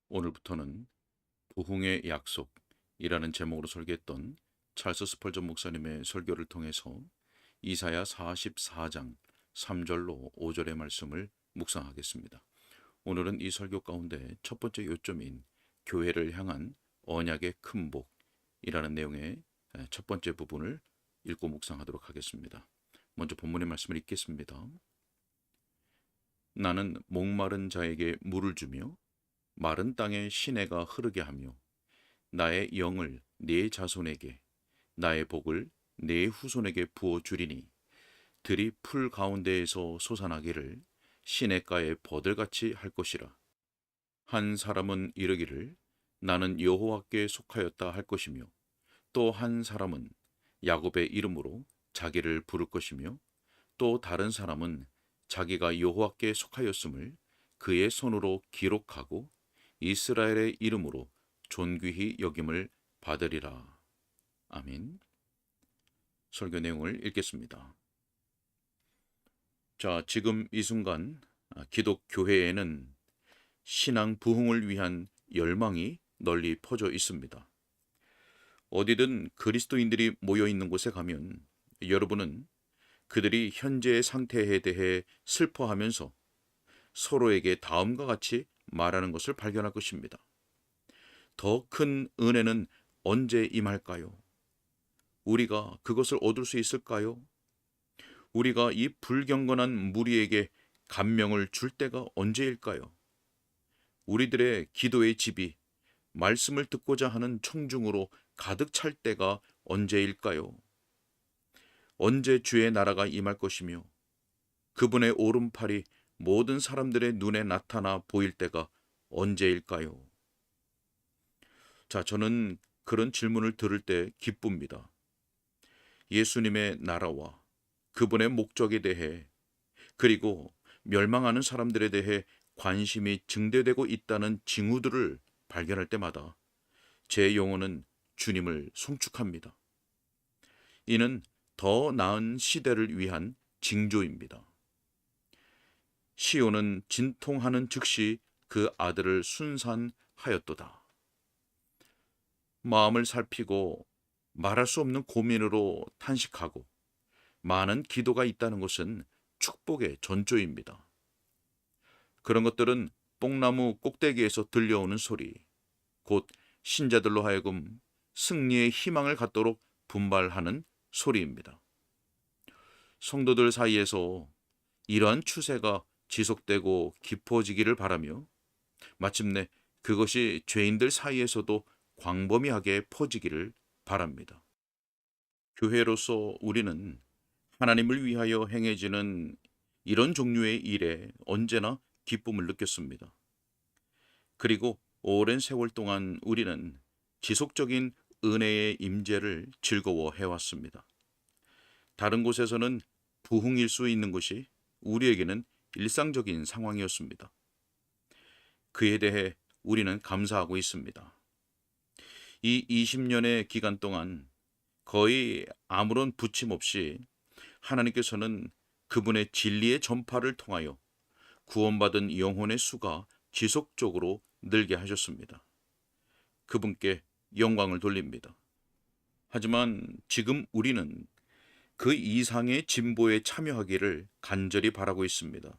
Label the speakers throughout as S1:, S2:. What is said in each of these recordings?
S1: 오늘부터는 부흥의 약속이라는 제목으로 설계했던 찰스 스펄전 목사님의 설교를 통해서 이사야 44장 3절로 5절의 말씀을 묵상하겠습니다. 오늘은 이 설교 가운데 첫 번째 요점인 교회를 향한 언약의 큰 복이라는 내용의 첫 번째 부분을 읽고 묵상하도록 하겠습니다. 먼저 본문의 말씀을 읽겠습니다. 나는 목마른 자에게 물을 주며 마른 땅에 시내가 흐르게 하며 나의 영을 네 자손에게 나의 복을 네 후손에게 부어 주리니 들이 풀 가운데에서 솟아나기를 시냇가에 버들같이 할 것이라. 한 사람은 이르기를 나는 여호와께 속하였다 할 것이며 또 한 사람은 야곱의 이름으로 자기를 부를 것이며 또 다른 사람은 자기가 여호와께 속하였음을 그의 손으로 기록하고 이스라엘의 이름으로 존귀히 여김을 받으리라. 아멘. 설교 내용을 읽겠습니다. 자, 지금 이 순간 기독교회에는 신앙 부흥을 위한 열망이 널리 퍼져 있습니다. 어디든 그리스도인들이 모여 있는 곳에 가면 여러분은 그들이 현재의 상태에 대해 슬퍼하면서 서로에게 다음과 같이 말하는 것을 발견할 것입니다. 더 큰 은혜는 언제 임할까요? 우리가 그것을 얻을 수 있을까요? 우리가 이 불경건한 무리에게 감명을 줄 때가 언제일까요? 우리들의 기도의 집이 말씀을 듣고자 하는 청중으로 가득 찰 때가 언제일까요? 언제 주의 나라가 임할 것이며 그분의 오른팔이 모든 사람들의 눈에 나타나 보일 때가 언제일까요? 자, 저는 그런 질문을 들을 때 기쁩니다. 예수님의 나라와 그분의 목적에 대해 그리고 멸망하는 사람들에 대해 관심이 증대되고 있다는 징후들을 발견할 때마다 제 영혼은 주님을 송축합니다. 이는 더 나은 시대를 위한 징조입니다. 시온은 진통하는 즉시 그 아들을 순산하였도다. 마음을 살피고 말할 수 없는 고민으로 탄식하고 많은 기도가 있다는 것은 축복의 전조입니다. 그런 것들은 뽕나무 꼭대기에서 들려오는 소리, 곧 신자들로 하여금 승리의 희망을 갖도록 분발하는 소리입니다. 성도들 사이에서 이러한 추세가 지속되고 깊어지기를 바라며 마침내 그것이 죄인들 사이에서도 광범위하게 퍼지기를 바랍니다. 교회로서 우리는 하나님을 위하여 행해지는 이런 종류의 일에 언제나 기쁨을 느꼈습니다. 그리고 오랜 세월 동안 우리는 지속적인 은혜의 임재를 즐거워해왔습니다. 다른 곳에서는 부흥일 수 있는 것이 우리에게는 일상적인 상황이었습니다. 그에 대해 우리는 감사하고 있습니다. 이 20년의 기간 동안 거의 아무런 부침 없이 하나님께서는 그분의 진리의 전파를 통하여 구원받은 영혼의 수가 지속적으로 늘게 하셨습니다. 그분께 영광을 돌립니다. 하지만 지금 우리는 그 이상의 진보에 참여하기를 간절히 바라고 있습니다.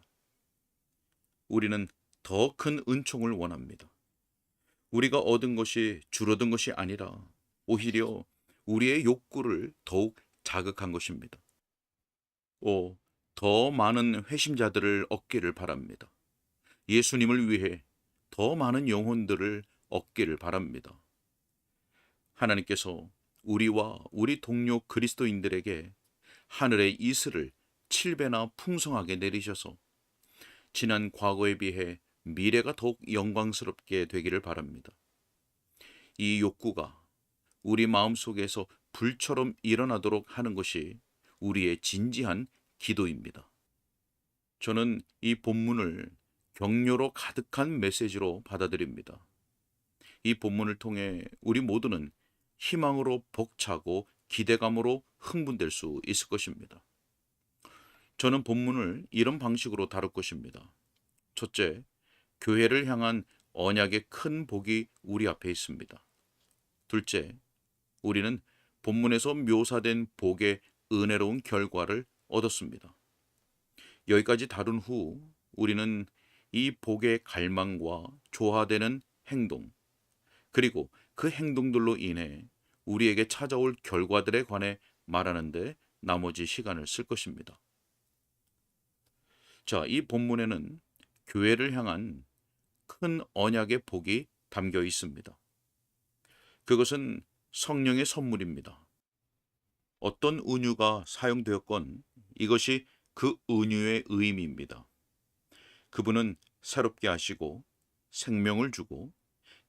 S1: 우리는 더 큰 은총을 원합니다. 우리가 얻은 것이 줄어든 것이 아니라 오히려 우리의 욕구를 더욱 자극한 것입니다. 더 많은 회심자들을 얻기를 바랍니다. 예수님을 위해 더 많은 영혼들을 얻기를 바랍니다. 하나님께서 우리와 우리 동료 그리스도인들에게 하늘의 이슬을 7배나 풍성하게 내리셔서 지난 과거에 비해 미래가 더욱 영광스럽게 되기를 바랍니다. 이 욕구가 우리 마음속에서 불처럼 일어나도록 하는 것이 우리의 진지한 기도입니다. 저는 이 본문을 격려로 가득한 메시지로 받아들입니다. 이 본문을 통해 우리 모두는 희망으로 벅차고 기대감으로 흥분될 수 있을 것입니다. 저는 본문을 이런 방식으로 다룰 것입니다. 첫째, 교회를 향한 언약의 큰 복이 우리 앞에 있습니다. 둘째, 우리는 본문에서 묘사된 복의 은혜로운 결과를 얻었습니다. 여기까지 다룬 후 우리는 이 복의 갈망과 조화되는 행동, 그리고 그 행동들로 인해 우리에게 찾아올 결과들에 관해 말하는데 나머지 시간을 쓸 것입니다. 자, 이 본문에는 교회를 향한 큰 언약의 복이 담겨 있습니다. 그것은 성령의 선물입니다. 어떤 은유가 사용되었건 이것이 그 은유의 의미입니다. 그분은 새롭게 하시고 생명을 주고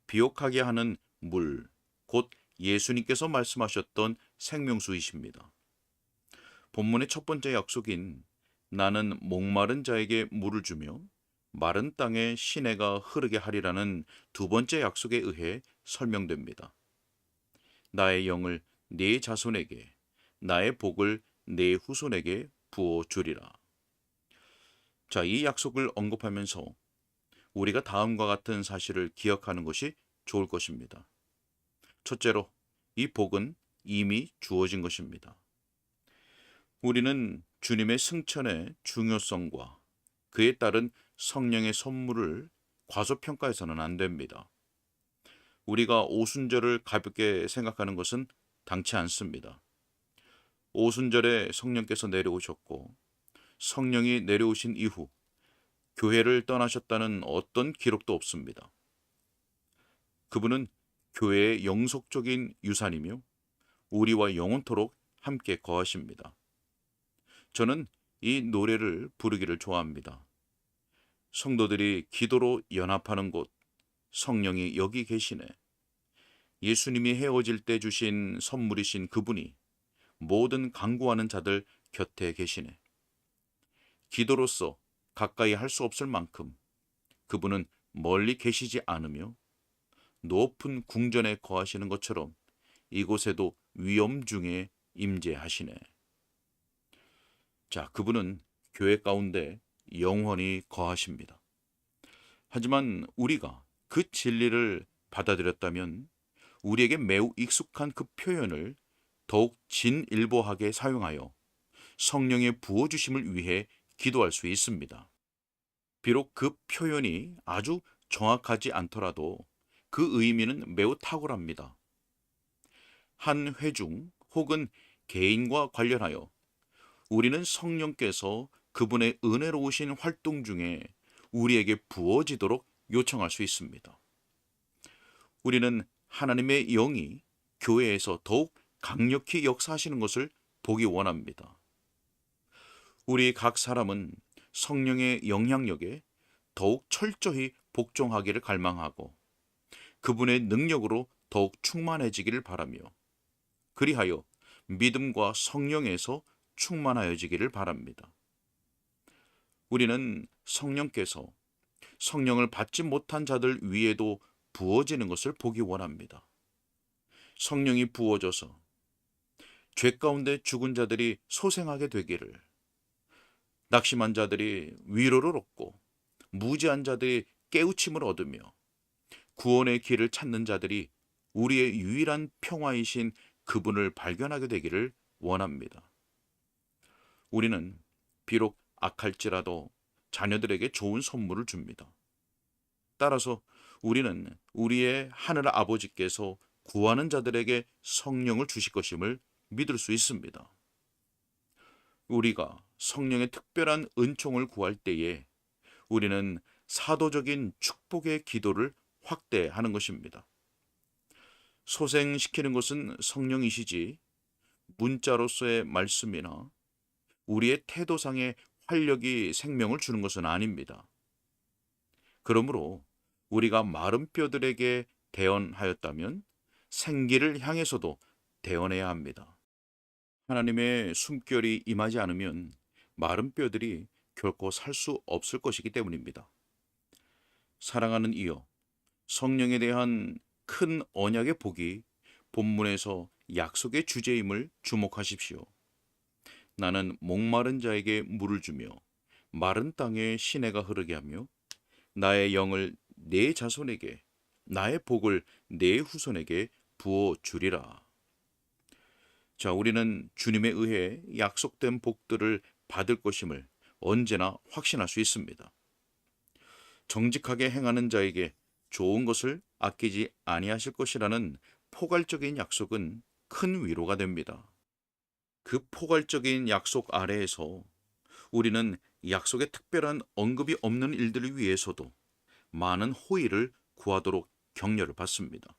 S1: 비옥하게 하는 물, 곧 예수님께서 말씀하셨던 생명수이십니다. 본문의 첫 번째 약속인 나는 목마른 자에게 물을 주며 마른 땅에 시내가 흐르게 하리라는 두 번째 약속에 의해 설명됩니다. 나의 영을 네 자손에게, 나의 복을 네 후손에게 부어 주리라. 자, 이 약속을 언급하면서 우리가 다음과 같은 사실을 기억하는 것이 좋을 것입니다. 첫째로, 이 복은 이미 주어진 것입니다. 우리는 주님의 승천의 중요성과 그에 따른 성령의 선물을 과소평가해서는 안 됩니다. 우리가 오순절을 가볍게 생각하는 것은 당치 않습니다. 오순절에 성령께서 내려오셨고 성령이 내려오신 이후 교회를 떠나셨다는 어떤 기록도 없습니다. 그분은 교회의 영속적인 유산이며 우리와 영원토록 함께 거하십니다. 저는 이 노래를 부르기를 좋아합니다. 성도들이 기도로 연합하는 곳, 성령이 여기 계시네. 예수님이 헤어질 때 주신 선물이신 그분이 모든 간구하는 자들 곁에 계시네. 기도로서 가까이 할 수 없을 만큼 그분은 멀리 계시지 않으며 높은 궁전에 거하시는 것처럼 이곳에도 위엄 중에 임재하시네. 자, 그분은 교회 가운데 영원히 거하십니다. 하지만 우리가 그 진리를 받아들였다면 우리에게 매우 익숙한 그 표현을 더욱 진일보하게 사용하여 성령의 부어주심을 위해 기도할 수 있습니다. 비록 그 표현이 아주 정확하지 않더라도 그 의미는 매우 탁월합니다. 한 회중 혹은 개인과 관련하여 우리는 성령께서 그분의 은혜로우신 활동 중에 우리에게 부어지도록 요청할 수 있습니다. 우리는 하나님의 영이 교회에서 더욱 강력히 역사하시는 것을 보기 원합니다. 우리 각 사람은 성령의 영향력에 더욱 철저히 복종하기를 갈망하고 그분의 능력으로 더욱 충만해지기를 바라며 그리하여 믿음과 성령에서 충만하여지기를 바랍니다. 우리는 성령께서 성령을 받지 못한 자들 위에도 부어지는 것을 보기 원합니다. 성령이 부어져서 죄 가운데 죽은 자들이 소생하게 되기를, 낙심한 자들이 위로를 얻고 무지한 자들이 깨우침을 얻으며 구원의 길을 찾는 자들이 우리의 유일한 평화이신 그분을 발견하게 되기를 원합니다. 우리는 비록 악할지라도 자녀들에게 좋은 선물을 줍니다. 따라서 우리는 우리의 하늘 아버지께서 구하는 자들에게 성령을 주실 것임을 믿을 수 있습니다. 우리가 성령의 특별한 은총을 구할 때에 우리는 사도적인 축복의 기도를 확대하는 것입니다. 소생시키는 것은 성령이시지 문자로서의 말씀이나 우리의 태도상의 활력이 생명을 주는 것은 아닙니다. 그러므로 우리가 마른 뼈들에게 대언하였다면 생기를 향해서도 대언해야 합니다. 하나님의 숨결이 임하지 않으면 마른 뼈들이 결코 살 수 없을 것이기 때문입니다. 사랑하는 이여, 성령에 대한 큰 언약의 복이 본문에서 약속의 주제임을 주목하십시오. 나는 목마른 자에게 물을 주며 마른 땅에 시내가 흐르게 하며 나의 영을 내 자손에게, 나의 복을 내 후손에게 부어 주리라. 자, 우리는 주님에 의해 약속된 복들을 받을 것임을 언제나 확신할 수 있습니다. 정직하게 행하는 자에게 좋은 것을 아끼지 아니하실 것이라는 포괄적인 약속은 큰 위로가 됩니다. 그 포괄적인 약속 아래에서 우리는 약속의 특별한 언급이 없는 일들을 위해서도 많은 호의를 구하도록 격려를 받습니다.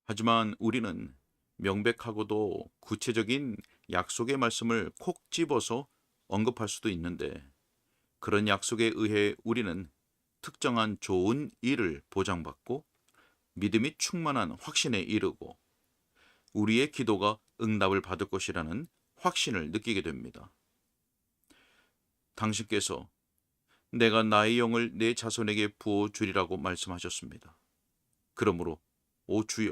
S1: 하지만 우리는 명백하고도 구체적인 약속의 말씀을 콕 집어서 언급할 수도 있는데, 그런 약속에 의해 우리는 특정한 좋은 일을 보장받고 믿음이 충만한 확신에 이르고 우리의 기도가 응답을 받을 것이라는 확신을 느끼게 됩니다. 당신께서 내가 나의 영을 내 자손에게 부어 주리라고 말씀하셨습니다. 그러므로 오 주여,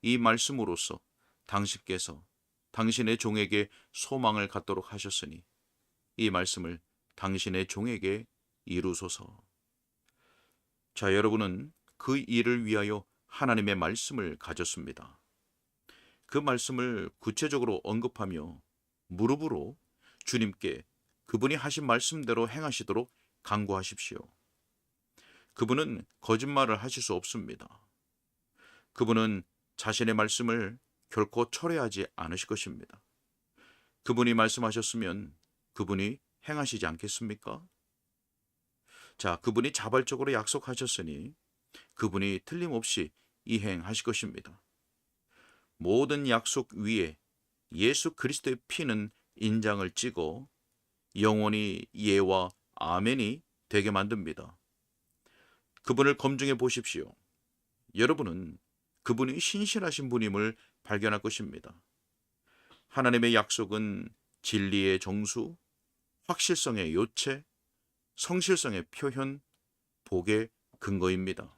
S1: 이 말씀으로써 당신께서 당신의 종에게 소망을 갖도록 하셨으니 이 말씀을 당신의 종에게 이루소서. 자, 여러분은 그 일을 위하여 하나님의 말씀을 가졌습니다. 그 말씀을 구체적으로 언급하며 무릎으로 주님께 그분이 하신 말씀대로 행하시도록 간구하십시오. 그분은 거짓말을 하실 수 없습니다. 그분은 자신의 말씀을 결코 철회하지 않으실 것입니다. 그분이 말씀하셨으면 그분이 행하시지 않겠습니까? 자, 그분이 자발적으로 약속하셨으니 그분이 틀림없이 이행하실 것입니다. 모든 약속 위에 예수 그리스도의 피는 인장을 찍어 영원히 예와 아멘이 되게 만듭니다. 그분을 검증해 보십시오. 여러분은 그분이 신실하신 분임을 발견할 것입니다. 하나님의 약속은 진리의 정수, 확실성의 요체, 성실성의 표현, 복의 근거입니다.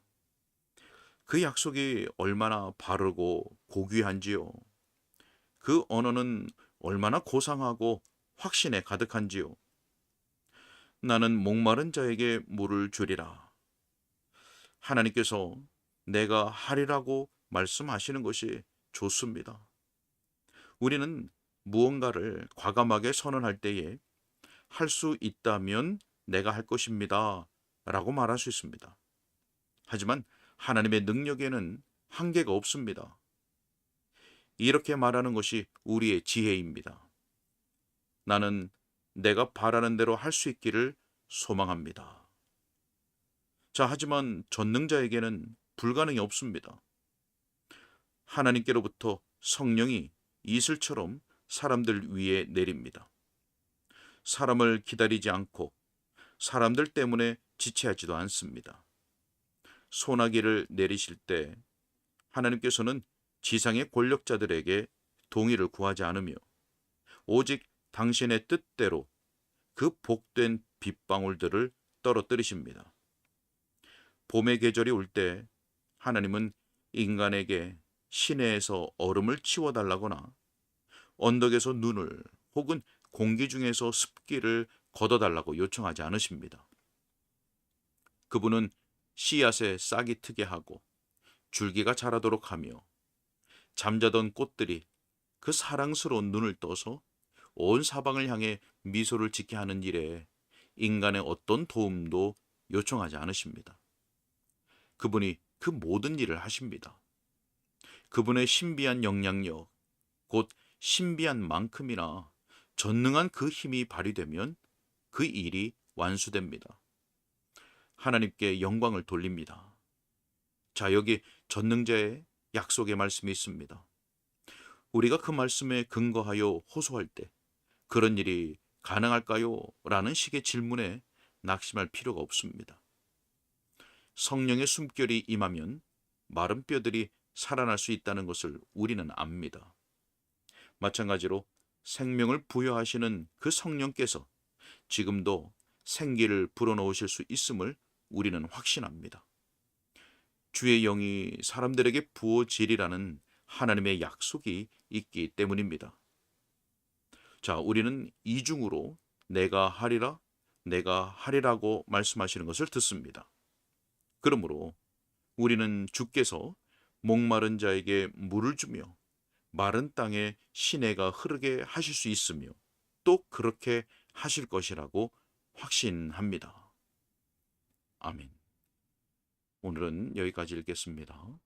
S1: 그 약속이 얼마나 바르고 고귀한지요. 그 언어는 얼마나 고상하고 확신에 가득한지요. 나는 목마른 자에게 물을 주리라. 하나님께서 내가 하리라고 말씀하시는 것이 좋습니다. 우리는 무언가를 과감하게 선언할 때에 할 수 있다면 내가 할 것입니다 라고 말할 수 있습니다. 하지만 하나님의 능력에는 한계가 없습니다. 이렇게 말하는 것이 우리의 지혜입니다. 나는 내가 바라는 대로 할 수 있기를 소망합니다. 자, 하지만 전능자에게는 불가능이 없습니다. 하나님께로부터 성령이 이슬처럼 사람들 위에 내립니다. 사람을 기다리지 않고 사람들 때문에 지체하지도 않습니다. 소나기를 내리실 때 하나님께서는 지상의 권력자들에게 동의를 구하지 않으며 오직 당신의 뜻대로 그 복된 빗방울들을 떨어뜨리십니다. 봄의 계절이 올 때 하나님은 인간에게 시내에서 얼음을 치워달라거나 언덕에서 눈을 혹은 공기 중에서 습기를 걷어달라고 요청하지 않으십니다. 그분은 씨앗에 싹이 트게 하고 줄기가 자라도록 하며 잠자던 꽃들이 그 사랑스러운 눈을 떠서 온 사방을 향해 미소를 짓게 하는 일에 인간의 어떤 도움도 요청하지 않으십니다. 그분이 그 모든 일을 하십니다. 그분의 신비한 영향력, 곧 신비한 만큼이나 전능한 그 힘이 발휘되면 그 일이 완수됩니다. 하나님께 영광을 돌립니다. 자, 여기 전능자의 약속의 말씀이 있습니다. 우리가 그 말씀에 근거하여 호소할 때 그런 일이 가능할까요? 라는 식의 질문에 낙심할 필요가 없습니다. 성령의 숨결이 임하면 마른 뼈들이 살아날 수 있다는 것을 우리는 압니다. 마찬가지로 생명을 부여하시는 그 성령께서 지금도 생기를 불어넣으실 수 있음을 우리는 확신합니다. 주의 영이 사람들에게 부어지리라는 하나님의 약속이 있기 때문입니다. 자, 우리는 이중으로 내가 하리라, 내가 하리라고 말씀하시는 것을 듣습니다. 그러므로 우리는 주께서 목마른 자에게 물을 주며 마른 땅에 시내가 흐르게 하실 수 있으며 또 그렇게 하실 것이라고 확신합니다. 아멘. 오늘은 여기까지 읽겠습니다.